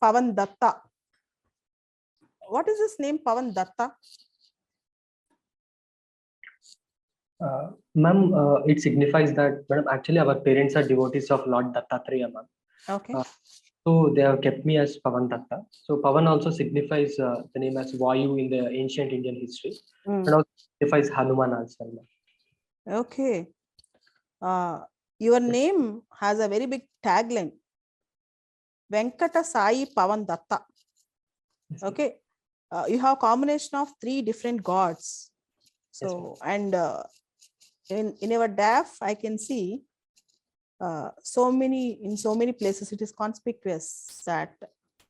Pavandatta. What is his name, Pavandatta? Ma'am, it signifies that, madam, actually our parents are devotees of Lord Dattatreya, ma'am. Okay. So they have kept me as Pavandatta. So Pavan also signifies the name as Vayu in the ancient Indian history, and also signifies Hanuman as well, ma'am. Okay. Your name has a very big tagline. Venkata Sai Pavandatta. Okay. You have a combination of 3 different gods. So, and in our DAF, I can see in so many places it is conspicuous that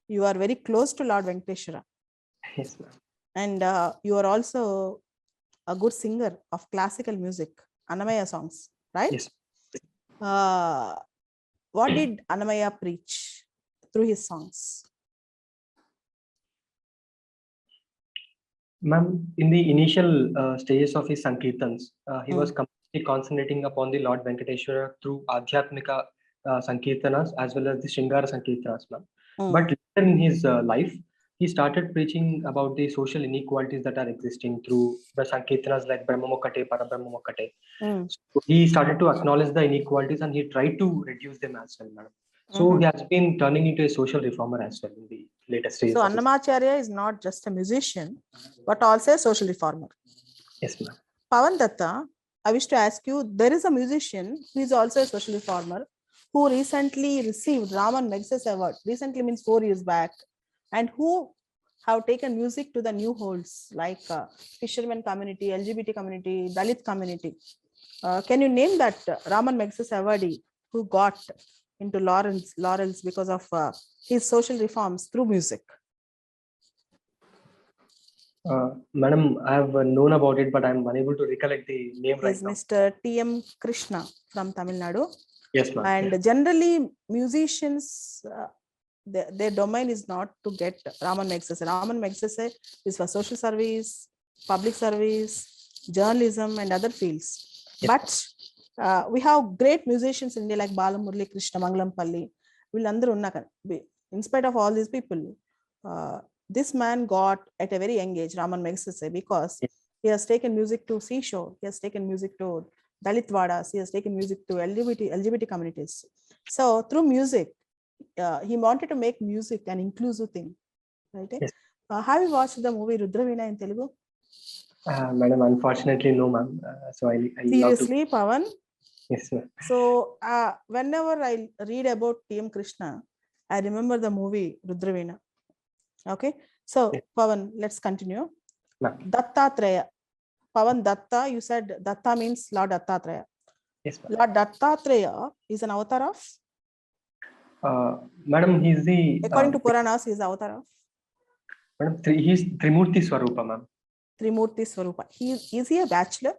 you are very close to Lord Venkateshwara. Yes, ma'am. And you are also a good singer of classical music, Annamaya songs, right? Yes. What did Annamaya preach through his songs? Ma'am, in the initial stages of his Sankirtans, he was completely concentrating upon the Lord Venkateshwara through Adhyatmika Sankirtanas as well as the Shringara Sankirtanas, ma'am. But later in his life, he started preaching about the social inequalities that are existing through the Sankirtanas like Brahmamokate, Parabrahmamokate. So he started to acknowledge the inequalities and he tried to reduce them as well, madam. So he has been turning into a social reformer as well in the latest stages. So Annamacharya is not just a musician, but also a social reformer. Yes, ma'am. Pavandatta, I wish to ask you, there is a musician who is also a social reformer who recently received Raman Magsaysay Award. Recently means 4 years back, and who have taken music to the new holds like fisherman community, LGBT community, Dalit community. Can you name that Raman Magsaysay awardee who got into laurels because of his social reforms through music? Madam, I have known about it, but I'm unable to recollect the name right now. Mr. T.M. Krishna from Tamil Nadu. Yes, ma'am. And generally, musicians, their domain is not to get Raman Magsaysay. Raman Magsaysay is for social service, public service, journalism, and other fields. Yes. But we have great musicians in India like Bala, Krishna, Mangalampalli. In spite of all these people, this man got at a very young age Raman Magsaysay because he has taken music to seashore, he has taken music to Dalit Vadas, he has taken music to LGBT communities. So through music, he wanted to make music an inclusive thing. Right? Yes. Have you watched the movie Rudraveena in Telugu? Madam, unfortunately, no, ma'am. So I seriously, Pavan? Yes, ma'am. So whenever I read about T.M. Krishna, I remember the movie Rudraveena. Okay, so yes. Pavan, let's continue. Dattatreya. Pavandatta, you said Datta means Lord Dattatreya. Yes, ma'am. Lord Dattatreya is an avatar of? Madam, he's the... According to Puranas, he is the avatar of? Madam, he's Trimurti Swarupa, ma'am. Trimurti Swarupa. Is he a bachelor?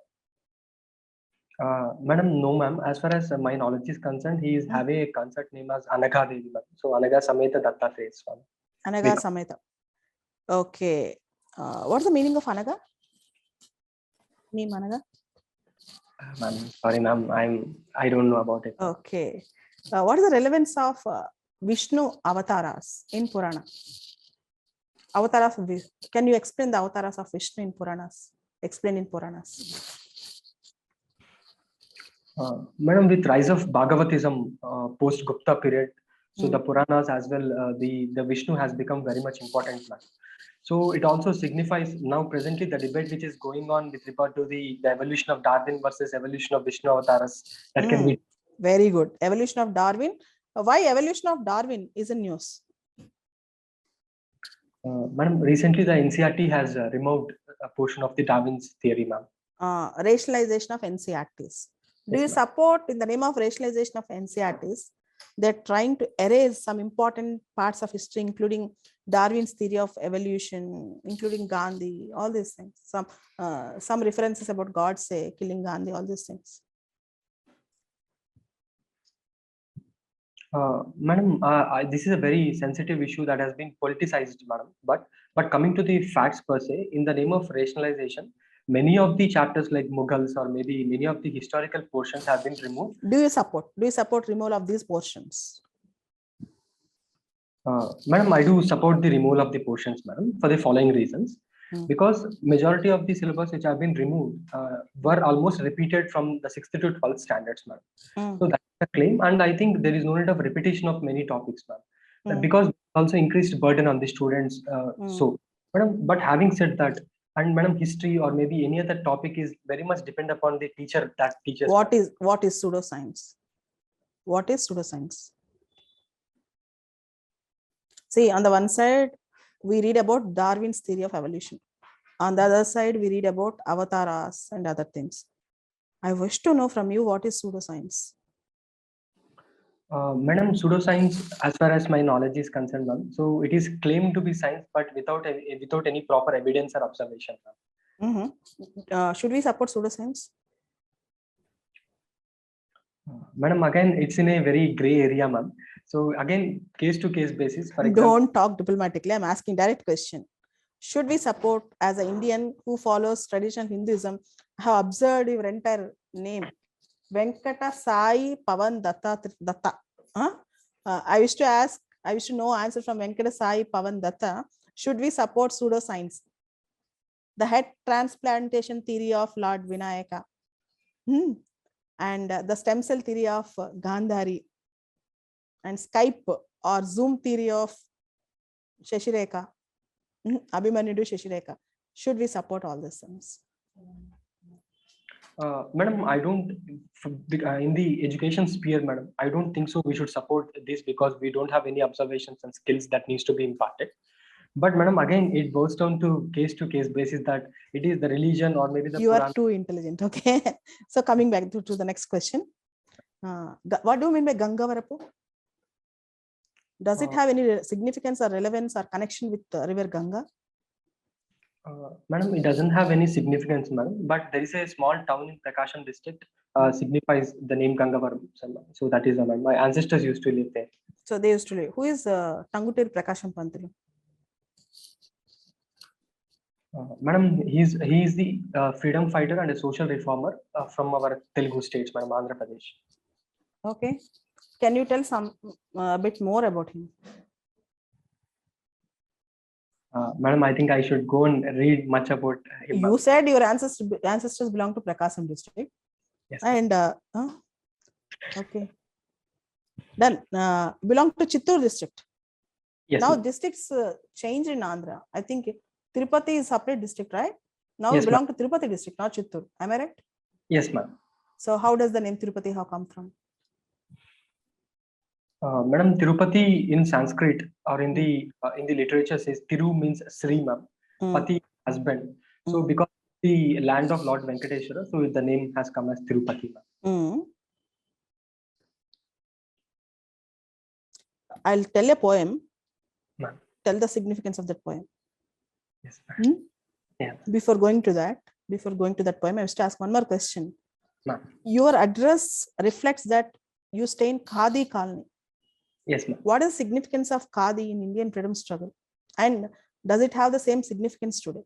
Madam, no, ma'am. As far as my knowledge is concerned, he is having a concert name as Anaga Devi, ma'am. So Anaga Sameta Dattatreya is one. Anaga Sameta. Okay. What's the meaning of Anaga? Name Anaga? Ma'am, sorry, ma'am. I don't know about it. Okay. What is the relevance of Vishnu avatars in Purana? Avatars of Vishnu. Can you explain the avatars of Vishnu in Puranas? Explain in Puranas. Madam, with rise of Bhagavatism post Gupta period, so the Puranas as well, the Vishnu has become very much important, ma'am. So it also signifies now presently the debate which is going on with regard to the evolution of Darwin versus evolution of Vishnu avatars. That can be very good. Evolution of Darwin. Why evolution of Darwin is in news? Madam, recently the NCERT has removed a portion of the Darwin's theory, ma'am. Rationalization of NCERTs. Do you support, in the name of rationalization of NCERTs, they're trying to erase some important parts of history, including Darwin's theory of evolution, including Gandhi, all these things. Some references about God say killing Gandhi, all these things. Madam, this is a very sensitive issue that has been politicized, madam. But coming to the facts per se, in the name of rationalization, many of the chapters like Mughals or maybe many of the historical portions have been removed. Do you support removal of these portions? Madam, I do support the removal of the portions, madam, for the following reasons. Because majority of the syllabus which have been removed were almost repeated from the 6th to 12th standards, ma'am. So that's a claim, and I think there is no need of repetition of many topics, ma'am, because also increased burden on the students. So, madam, but having said that, and madam, history or maybe any other topic is very much depend upon the teacher that teaches. What is pseudoscience? What is pseudoscience? See, on the one side, we read about Darwin's theory of evolution. On the other side, we read about avatars and other things. I wish to know from you, what is pseudoscience? Madam, pseudoscience, as far as my knowledge is concerned, ma'am, so it is claimed to be science, but without any proper evidence or observation, ma'am. Should we support pseudoscience? Madam, again, it's in a very gray area, ma'am. So again, case to case basis. For example, don't talk diplomatically. I'm asking direct question. Should we support, as an Indian who follows traditional Hinduism? I have observed your entire name, Venkata Sai Pavandatta. I wish to know answer from Venkata Sai Pavandatta. Should we support pseudoscience? The head transplantation theory of Lord Vinayaka, and the stem cell theory of Gandhi, and Skype or Zoom theory of Shashireka, Abhimanyu Shashireka. Should we support all these things? Madam, I don't, in the education sphere, madam, I don't think so we should support this because we don't have any observations and skills that needs to be imparted. But madam, again, it boils down to case basis that it is the religion or maybe the You Quran. are too intelligent, okay? So coming back to the next question. What do you mean by Gangavarapu? Does it have any significance or relevance or connection with the river Ganga? Madam, it doesn't have any significance, madam, but there is a small town in Prakasham district signifies the name Gangavaram. So that is my ancestors used to live there. So they used to live. Who is Tangutir Prakasham Pantulu? Madam, he is the freedom fighter and a social reformer from our Telugu states, madam, Andhra Pradesh. Okay. Can you tell some a bit more about him? Madam, I think I should go and read much about him. You said your ancestors belong to Prakasam district. Yes. And okay. Then belong to Chittoor district. Yes. Now districts change in Andhra. I think Tirupati is separate district, right? Now yes, you belong to Tirupati district, not Chittoor. Am I right? Yes, ma'am. So how does the name Tirupati have come from? Madam, Tirupati in Sanskrit or in the literature says Tiru means Sri, ma'am. Pati, husband. So because the land of Lord Venkateshwara, so the name has come as Tirupati, ma'am. I'll tell a poem. Ma'am. Tell the significance of that poem. Yes, ma'am. Yeah. Before going to that poem, I wish to ask one more question. Ma'am. Your address reflects that you stay in Khadi colony. Yes, ma'am. What is the significance of Khadi in Indian freedom struggle? And does it have the same significance today?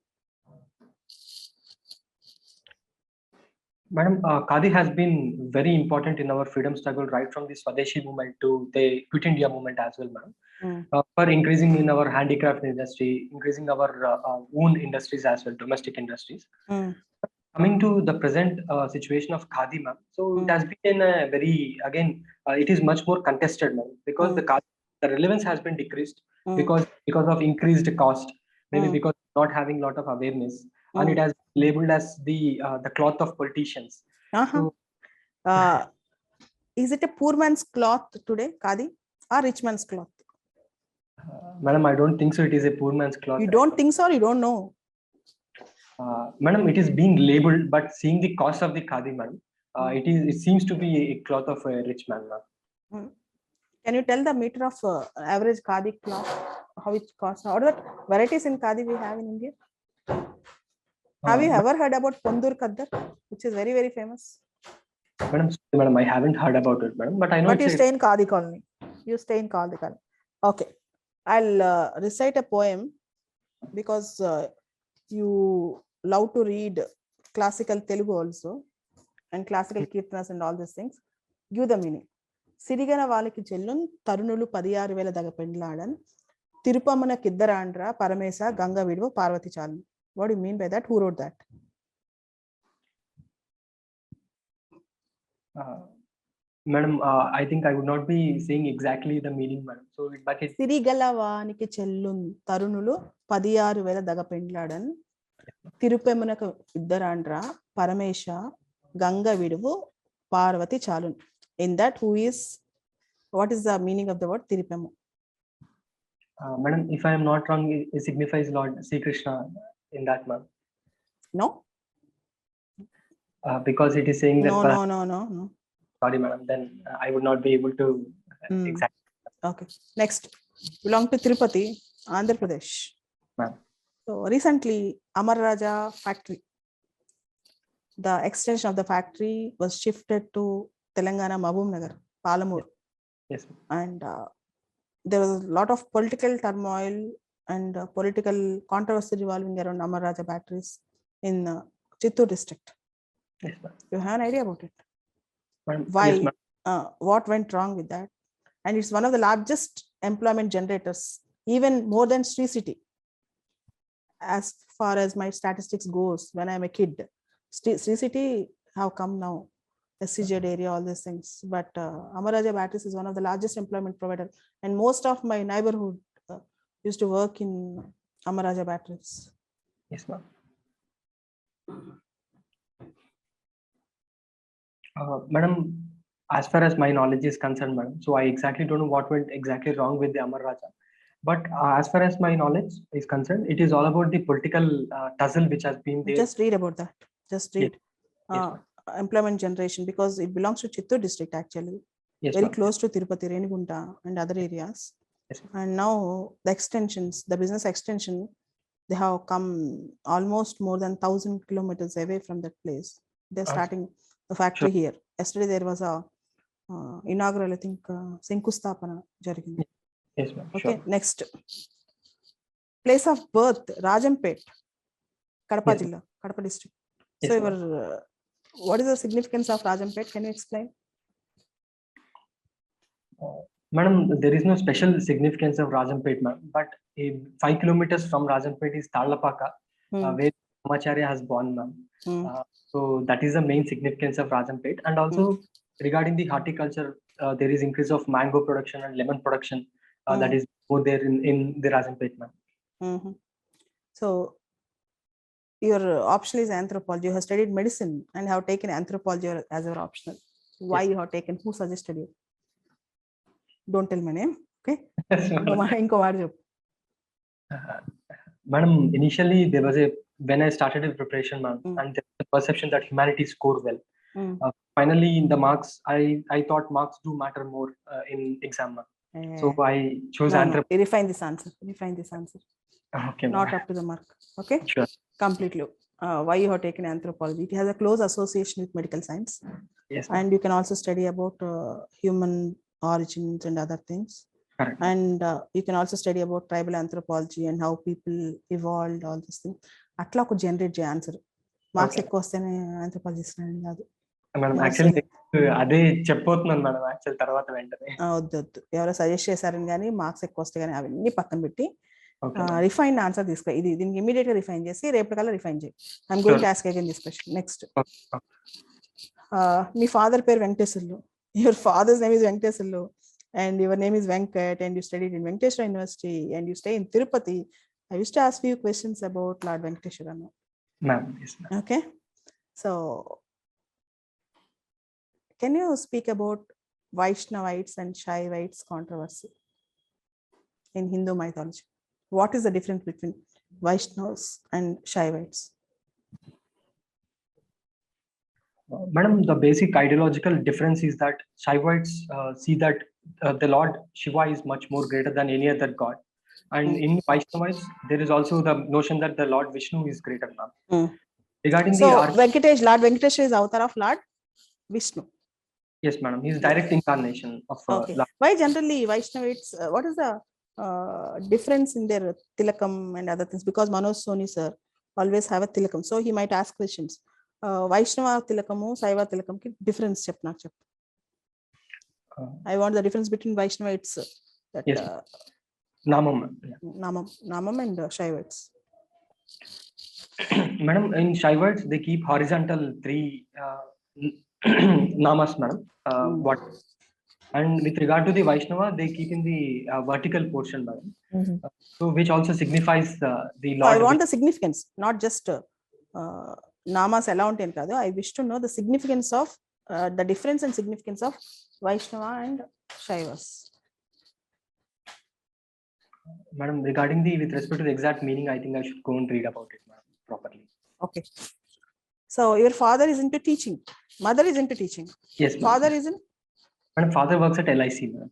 Madam, Khadi has been very important in our freedom struggle right from the Swadeshi movement to the Quit India movement as well, madam. For increasing in our handicraft industry, increasing our own industries as well, domestic industries. Coming to the present situation of Khadi, ma'am. So it has been a very, again, it is much more contested, ma'am, because the relevance has been decreased because of increased cost, maybe because not having a lot of awareness, and it has been labeled as the cloth of politicians. So, is it a poor man's cloth today, Khadi, or rich man's cloth? Madam, I don't think so. It is a poor man's cloth. You don't think so, or you don't know? Madam, it is being labeled, but seeing the cost of the Khadi, madam, it seems to be a cloth of a rich man, ma'am. Can you tell the meter of average Khadi cloth? How it costs? What are the varieties in Khadi we have in India? Have you ever heard about Pondur Kaddar, which is very, very famous? Madam, I haven't heard about it, madam, but I know. But you stay in Khadi colony. You stay in Khadi colony. Okay. I'll recite a poem because you love to read classical Telugu also and classical kirtanas and all these things. Give the meaning. సిరిగన వాళ్ళకి చెల్లున్ తరుణులు 16,000 దగ పెండ్లాడన్ Tirupamana Paramesa, Ganga Vidvo, Parvati Chalu. What do you mean by that? Who wrote that? Madam, I think I would not be saying exactly the meaning, madam. So, but it. Sirigalavani Chellun, Tarunulu, Padiyaru Vela Daga Pendladan, Tirupamanaka Iddarandra, Paramesha, Ganga Vidvu, Parvati Chalun. In that, what is the meaning of the word Tirupemu? Madam, if I am not wrong, it signifies Lord Sri Krishna in that, ma'am. No? Because it is saying that. No. Sorry, madam. Then I would not be able to exactly. Okay. Next, belong to Tirupati, Andhra Pradesh. Ma'am. So recently, Amar Raja factory, the extension of the factory was shifted to Telangana, Nagar, Palamur. Yes. And there was a lot of political turmoil and political controversy revolving around Amar Raja batteries in Chittoor district. Yes, ma'am. You have an idea about it? Why? Yes, what went wrong with that? And it's one of the largest employment generators, even more than Sri City. As far as my statistics goes, when I'm a kid, Sri City have come now, SCZ area, all these things. But Amar Raja Batteries is one of the largest employment provider, and most of my neighborhood used to work in Amar Raja Batteries. Yes, ma'am. Madam, as far as my knowledge is concerned, madam, so I exactly don't know what went exactly wrong with the Amar Raja. But as far as my knowledge is concerned, it is all about the political tussle which has been there. Just read about that. Just read. Yes, employment generation, because it belongs to Chittoor district actually. Yes, very close to Tirupati, Renigunta and other areas. Yes, and now the extensions, the business extension, they have come almost more than 1,000 kilometers away from that place. They're starting the factory here. Yesterday there was a inaugural, I think, Senkustapana jarigindi. Yes, ma'am. Okay, next. Place of birth, Rajampet, Kadapa Jilla, Kadapa district. Yes, so what is the significance of Rajampet? Can you explain? Madam, there is no special significance of Rajampet, ma'am, but 5 kilometers from Rajampet is Tarlapaka, where Ramacharya has born, ma'am. So that is the main significance of Rajampet. And also regarding the horticulture, there is increase of mango production and lemon production that is more there in the Rajampet, ma'am. So your option is anthropology. You have studied medicine and have taken anthropology as your optional. Why you have taken? Who suggested you? Don't tell my name, okay? Madam, initially there was when I started the preparation, ma'am, and there was a perception that humanities score well. Finally, in the marks, I thought marks do matter more in exam, ma'am. So I chose anthropology. Refine this answer. Refine this answer. Okay, not up to the mark. Okay. Sure. Completely. Why you have taken anthropology? It has a close association with medical science. Yes. And you can also study about human origins and other things. Correct. And you can also study about tribal anthropology and how people evolved, all these things. Atla could generate answer. Marks anthropologist. Madam, actually, అదే చెప్పబోతున్నాను madam actual తర్వాత వెంటనే వద్దు ఎవరో suggest చేశారని కానీ marks ఎక్కువ వస్తాయి కానీ అవన్నీ పక్కన పెట్టి రిఫైన్ ఆన్సర్ తీసుకో. ఇది దీనికి ఇమీడియట్ గా రిఫైన్ చేసి రేపటికల్లా రిఫైన్ చేయి. I'm going to ask again this question. Next, మీ ఫాదర్ పేరు Venkateswarlu. Your father's name is Venkateswarlu and your name is Venkat and you studied in Venkateshwara University and you stay in Tirupati. I used to ask you questions about Lord Venkateshwara. Ma'am, yes, ma'am. Okay, so can you speak about Vaishnavites and Shaivites controversy in Hindu mythology? What is the difference between Vaishnavas and Shaivites? Madam, the basic ideological difference is that Shaivites see that the Lord Shiva is much more greater than any other god. And in Vaishnavites, there is also the notion that the Lord Vishnu is greater, ma'am. Regarding so Venkatesh, Lord Venkatesh is avatar of Lord Vishnu. Yes, madam. He is direct incarnation of okay. Lord. Why generally Vaishnavites, what is the difference in their tilakam and other things? Because Manoj Soni sir always have a tilakam, so he might ask questions. Vaishnava tilakamu, Saiva tilakam ki difference chep nak chep. I want the difference between Vaishnavites. That, yes. Namam. Yeah. Namam and Shaivites. Madam, in Shaivites, they keep horizontal 3 namas, madam. What? And with regard to the Vaishnava, they keep in the vertical portion, madam. So which also signifies the Lord. I want the significance, not just namas allowed in Kadu. I wish to know the significance of the difference and significance of Vaishnava and Shaivas. Madam, regarding with respect to the exact meaning, I think I should go and read about it, madam, properly. Okay. So your father is into teaching. Mother is into teaching. Yes, ma'am. Father is in? Madam, father works at LIC, madam.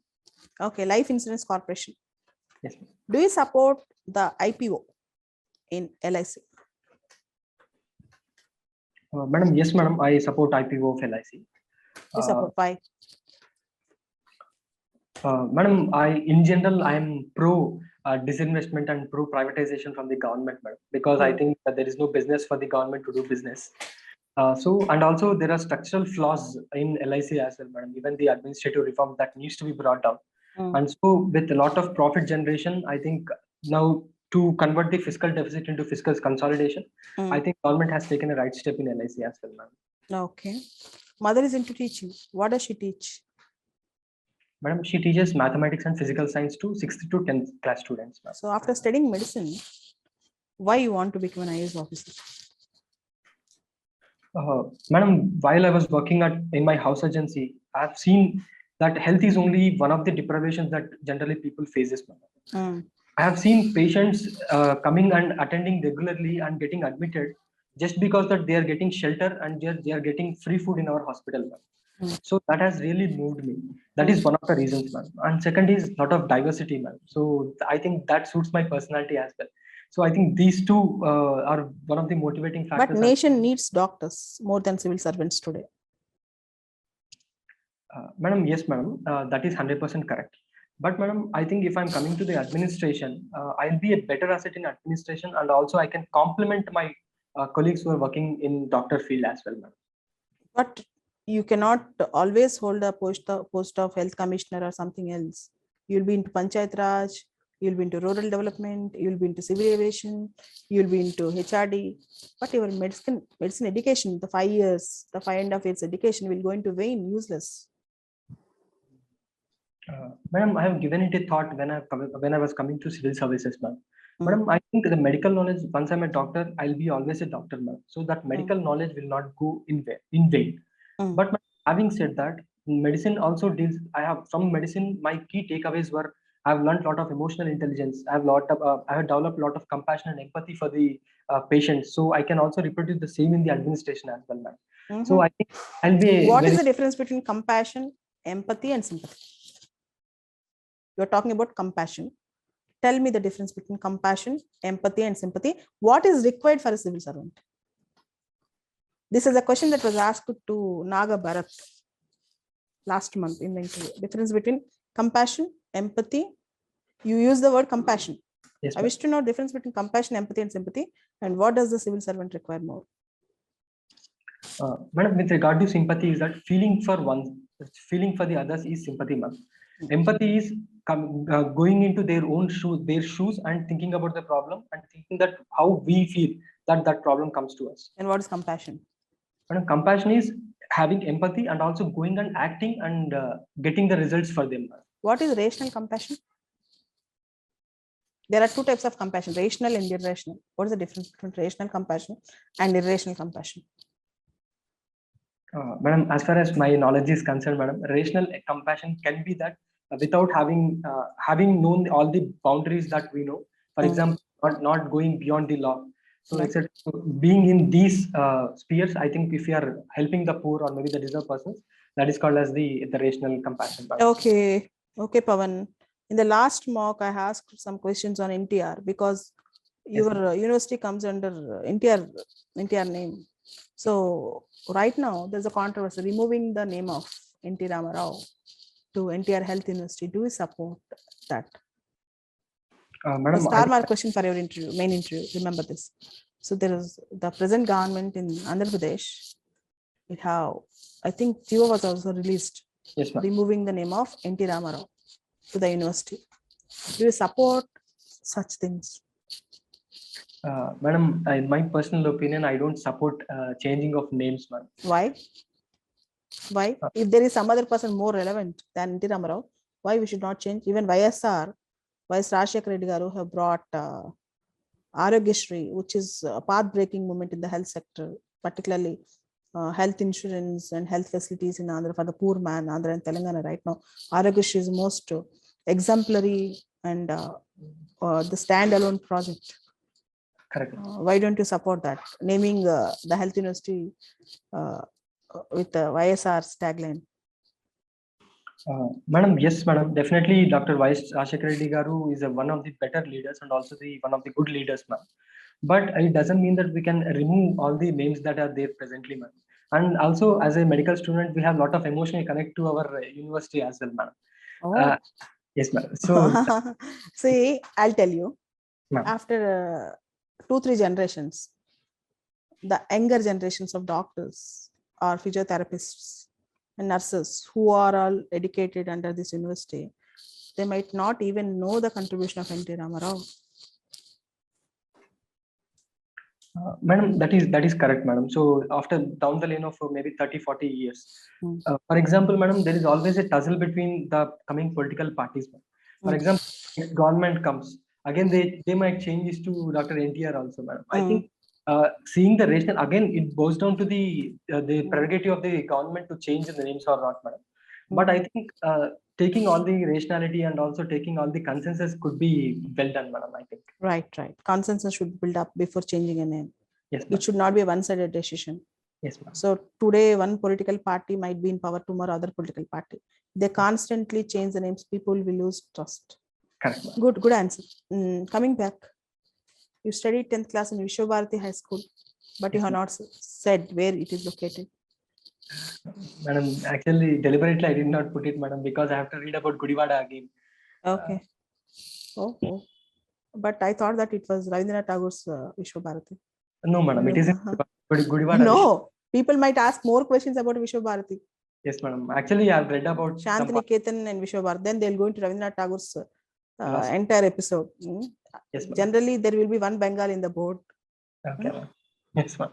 Okay, Life Insurance Corporation. Yes, ma'am. Do you support the IPO in LIC? Madam, yes, madam. I support IPO of LIC. You support why? Madam, in general, I am pro disinvestment and pro privatization from the government, madam, because I think that there is no business for the government to do business. And also there are structural flaws in LIC as well, madam. Even the administrative reform that needs to be brought down. And so with a lot of profit generation, I think now to convert the fiscal deficit into fiscal consolidation, I think government has taken a right step in LIC as well, madam. Okay. Mother is into teaching. What does she teach? Madam, she teaches mathematics and physical science to 6th to 10th class students, madam. So after studying medicine, why you want to become an IAS officer? Madam, while I was working in my house agency, I've seen that health is only one of the deprivations that generally people faces, madam. I have seen patients coming and attending regularly and getting admitted just because that they are getting shelter and they are getting free food in our hospital, madam. So that has really moved me. That is one of the reasons, madam. And second is lot of diversity, madam. So I think that suits my personality as well. So I think these two are one of the motivating factors. But nation needs doctors more than civil servants today. Madam, yes, madam. That is 100% correct. But madam, I think if I'm coming to the administration, I'll be a better asset in administration, and also I can complement my colleagues who are working in doctor field as well, madam. But you cannot always hold a post of health commissioner or something else. You'll be into Panchayat Raj, you'll be into rural development, you'll be into civil aviation, you'll be into HRD. But your medicine education, the 5 years, the 5.5 years education will go into vain, useless. Madam, I have given it a thought when I was coming to civil services, ma'am. Madam, I think the medical knowledge, once I'm a doctor, I'll be always a doctor, ma'am. So that medical knowledge will not go in vain. But having said that, medicine also deals, from medicine, my key takeaways were, I've learned a lot of emotional intelligence. I have developed a lot of compassion and empathy for the patients. So I can also reproduce the same in the administration as well, ma'am. So I think I'll be What is the difference between compassion, empathy, and sympathy? You're talking about compassion. Tell me the difference between compassion, empathy, and sympathy. What is required for a civil servant? This is a question that was asked to Nagar last month in the interview. Difference between compassion, empathy. You use the word compassion. Yes, I wish to know difference between compassion, empathy, and sympathy, and what does the civil servant require more? Madam, with regard to sympathy, is that feeling for the others is sympathy, ma'am. Empathy is going into their shoes and thinking about the problem and thinking that how we feel that problem comes to us. And what is compassion? Madam, compassion is having empathy and also going and acting and getting the results for them. What is rational compassion? There are two types of compassion, rational and irrational. What is the difference between rational compassion and irrational compassion? Madam, as far as my knowledge is concerned, madam, rational compassion can be that without having known all the boundaries that we know. For example, not going beyond the law. So, being in these spheres, I think if you are helping the poor or maybe the deserved persons, that is called as the rational compassion. Okay, Pavan. In the last mock, I asked some questions on NTR because your university comes under NTR name. So right now there's a controversy removing the name of NT Ramarao to NTR Health University. Do you support that? Madam, star mark question for your main interview. Remember this. So there is the present government in Andhra Pradesh. I think GO was also released. Yes, ma'am. Removing the name of NT Ramarao to the university. Do you support such things? Madam, in my personal opinion, I don't support changing of names, madam. Why? Why? If there is some other person more relevant than N.T. Ramarao, why we should not change? Even YSR, Vyas Rajshekara Reddy garu have brought Arogyashri, which is a path-breaking movement in the health sector, particularly health insurance and health facilities in Andhra for the poor man, Andhra and Telangana right now. Arogyashri is most exemplary and the standalone project. Correct. Why don't you support that? Naming the health university with the YSR's tagline. Madam, yes, madam. Definitely, Dr. Vyas Rajshekara Reddy garu is one of the better leaders and also one of the good leaders, ma'am. But it doesn't mean that we can remove all the names that are there presently, ma'am. And also, as a medical student, we have a lot of emotional connect to our university as well, madam. Oh. Yes, madam. So, see, I'll tell you, ma'am. After 2-3 generations, the younger generations of doctors or physiotherapists and nurses who are all educated under this university, they might not even know the contribution of N.T. Ramarao. Madam, that is correct, madam. So after down the lane of maybe 30-40 years, for example, madam, there is always a tussle between the coming political parties. For example, if government comes again, they might change this to Dr. NTR also, madam. I think seeing the rational again, it goes down to the prerogative of the government to change the names or not, madam. But I think taking all the rationality and also taking all the consensus could be well done, madam. I think. Right. Consensus should build up before changing a name. Yes, it should not be a one-sided decision. Yes, ma'am. So today one political party might be in power, tomorrow other political party. They constantly change the names, people will lose trust. Correct. Good answer. Coming back, you studied 10th class in Vishwa Bharati High School, but you have not said where it is located. Madam, actually deliberately I did not put it, madam, because I have to read about Gudivada again. Okay. But I thought that it was Rabindranath Tagore's Vishwa Bharati. No, madam, it isn't Gudivada. No, people might ask more questions about Vishwa Bharati. Yes, madam. Actually, I've read about Shantiniketan and Vishwa Bharati. Then they'll go into Rabindranath Tagore's entire episode. Yes, generally, there will be one Bengal in the board. Okay. Yes, ma'am.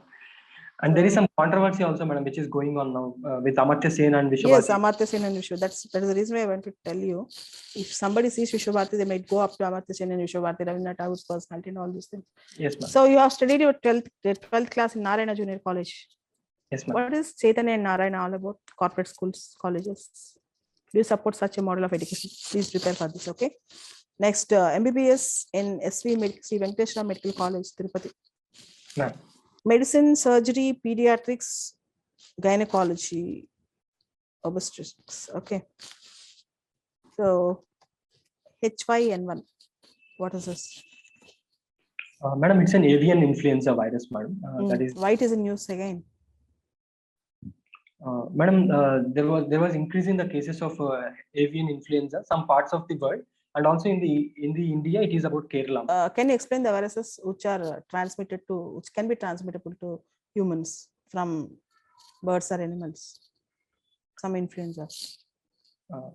And there is some controversy also, madam, which is going on now with Amartya Sen and Vishwa Bharati. Yes, Amartya Sen and Vishwa. That is the reason why I want to tell you. If somebody sees Vishwa Bharati, they might go up to Amartya Sen and Vishwa Bharati, Rabindranath Tagore's personality and all these things. Yes, ma'am. So you have studied your 12th class in Narayana Junior College. Yes, ma'am. What is Chaitanya and Narayana all about? Corporate schools, colleges. Do you support such a model of education? Please prepare for this, okay? Next, MBBS in SV Sri Venkateshwara Medical College, Tirupati. Ma'am. Medicine, surgery, pediatrics, gynecology, obstetrics. Okay. So H5N1, what is this? Madam, it's an avian influenza virus, madam. That is. Why it is in news again? Madam, there was increase in the cases of avian influenza, some parts of the world, and also in the India, it is about Kerala. Can you explain the viruses which are which can be transmittable to humans from birds or animals? Some influenzas.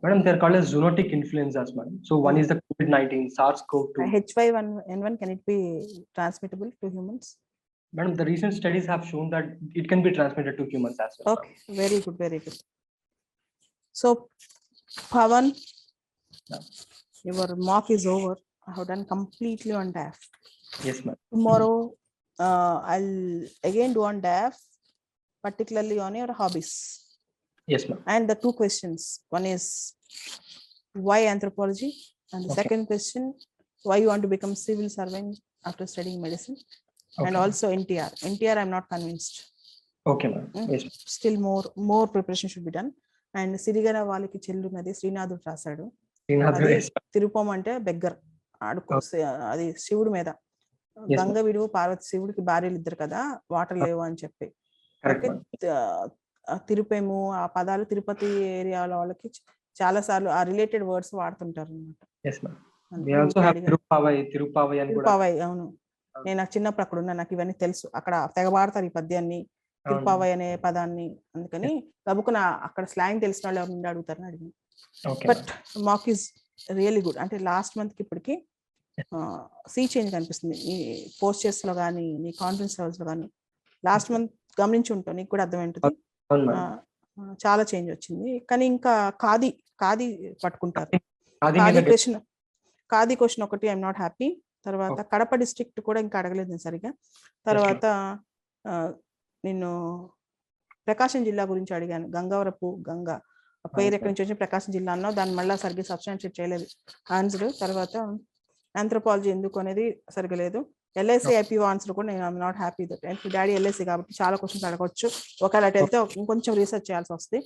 Madam, they are called as zoonotic influenzas, madam. So one is the COVID-19, SARS-CoV-2. H5N1, can it be transmittable to humans? Madam, the recent studies have shown that it can be transmitted to humans as well. Okay, very good, very good. So, Pavan, your mock is over. I have done completely on DAF. Yes, ma'am. Tomorrow, I'll again do on DAF, particularly on your hobbies. Yes, ma'am. And the 2 questions. One is why anthropology, and the second question, why you want to become civil servant after studying medicine, and also NTR. NTR, I'm not convinced. Okay, ma'am. Yes. Still more preparation should be done. And Sirigara వాళ్ళకి చెల్లున్నది శ్రీనాథుడు రాశాడు. తిరుపం అంటే beggar ఆడుకో, అది శివుడి మీద గంగ విడువు పార్వతి, శివుడికి భార్యలు ఇద్దరు కదా, వాటర్ లేవు అని చెప్పి. తిరుపేము ఆ పదాలు తిరుపతి ఏరియాలో వాళ్ళకి చాలా సార్లు ఆ రిలేటెడ్ వర్డ్స్ వాడుతుంటారు అన్నమాట. అవును, నేను నాకు చిన్నప్పుడు అక్కడ ఉన్నా, నాకు ఇవన్నీ తెలుసు. అక్కడ తెగబాడతారు ఈ పద్యాన్ని, తిరుపావై అనే పదాన్ని. అందుకని గబుకున అక్కడ స్లాంగ్ తెలిసిన వాళ్ళు ఎవరు నుండి అడుగుతారని అడిగింది. But mock is really good. అంటే లాస్ట్ మంత్కి ఇప్పటికి సీ చేంజ్ కనిపిస్తుంది నీ పోస్టర్స్లో కానీ నీ కాన్ఫిడెన్స్ లెవెల్స్లో కానీ. లాస్ట్ మంత్ గమనించి ఉంటావు, నీకు కూడా అర్థమైంటుంది. అవును మేడం. చాలా చేంజ్ వచ్చింది. కానీ ఇంకా ఖాదీ పట్టుకుంటారు. అది ఖాదీ క్వశ్చన్ ఒకటి ఐఎమ్ నాట్ హ్యాపీ. తర్వాత కడప డిస్ట్రిక్ట్ కూడా ఇంకా అడగలేదు నేను సరిగా. తర్వాత నిన్ను ప్రకాశం జిల్లా గురించి అడిగాను, గంగవరపు గంగ పేరు ఎక్కడి నుంచి వచ్చి ప్రకాశం జిల్లా అన్నావు, దాన్ని మళ్ళీ సరిగ్గా సబ్స్టాన్షియేట్ చేయలేదు ఆన్సర్. తర్వాత ఆంథ్రోపాలజీ ఎందుకు అనేది సరిగ్గా లేదు. ఎల్ఐసి ఐపీఓ ఆన్సర్ కూడా నేను I'm not happy that. Daddy LIC కాబట్టి చాలా క్వశ్చన్స్ అడగవచ్చు, ఒకవేళ అటు వెళ్తే ఇంకొంచెం రీసెర్చ్ చేయాల్సి వస్తుంది.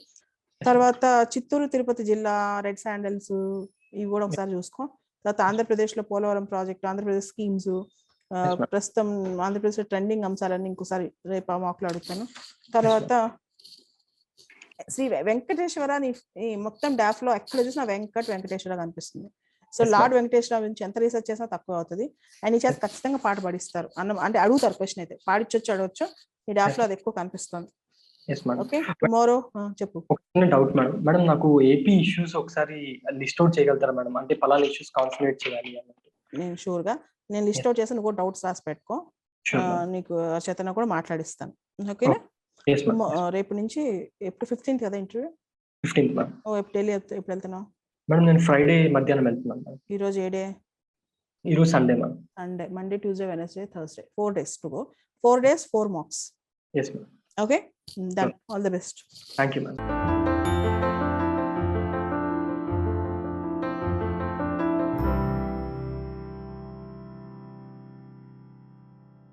తర్వాత చిత్తూరు తిరుపతి జిల్లా రెడ్ శాండల్స్ ఇవి కూడా ఒకసారి చూసుకో. తర్వాత ఆంధ్రప్రదేశ్లో పోలవరం ప్రాజెక్ట్, ఆంధ్రప్రదేశ్ స్కీమ్స్, ప్రస్తుతం ఆంధ్రప్రదేశ్లో ట్రెండింగ్ అంశాలన్నీ ఇంకోసారి రేపు మాకులు అడుగుతాను. తర్వాత శ్రీ వెంకటేశ్వర నీ మొత్తం డాఫ్ లో ఎక్కడ చూసినా వెంకటేశ్వర కనిపిస్తుంది. సో లార్డ్ వెంకటేశ్వర గురించి ఎంత రీసెర్చ్ చేసినా తక్కువ అవుతుంది. అండ్ ఈ చేత ఖచ్చితంగా పాట పాడిస్తారు అంటే అడుగుతారు క్వశ్చన్, అయితే పాడిచ్చొచ్చు అడగచ్చు. ఈ డాఫ్ లో అది ఎక్కువ కనిపిస్తుంది. ఓకే టుమారో చెప్పు. డౌట్ మేడం, మేడం నాకు ఏపీ ఇష్యూస్ ఒకసారి లిస్ట్ అవుట్ చేయగలుగుతారా మేడం? అంటే పలానా ఇష్యూస్ కాన్సన్ట్రేట్ చేయాలి అన్నట్టు. నేను షూర్ గా నేను లిస్ట్ అవుట్ చేసి నువ్వు డౌట్స్ రాసి పెట్టుకో, నీకు చేతన కూడా మాట్లాడిస్తాను. ఓకేనా? రేపు నుంచి ఎప్పుడు 15th కదా ఇంటర్వ్యూ? 15th madam. ఎప్పుడు వెళ్తున్నావు మేడం? నేను ఫ్రైడే మధ్యాహ్నం వెళ్తున్నాను. ఈ రోజు ఏ డే? ఈ రోజు Sunday madam. Sunday, Monday, Tuesday, Wednesday, Thursday, 4 days to go. 4 days 4 mocks. Yes ma'am. Okay, done. All the best. Thank you ma'am.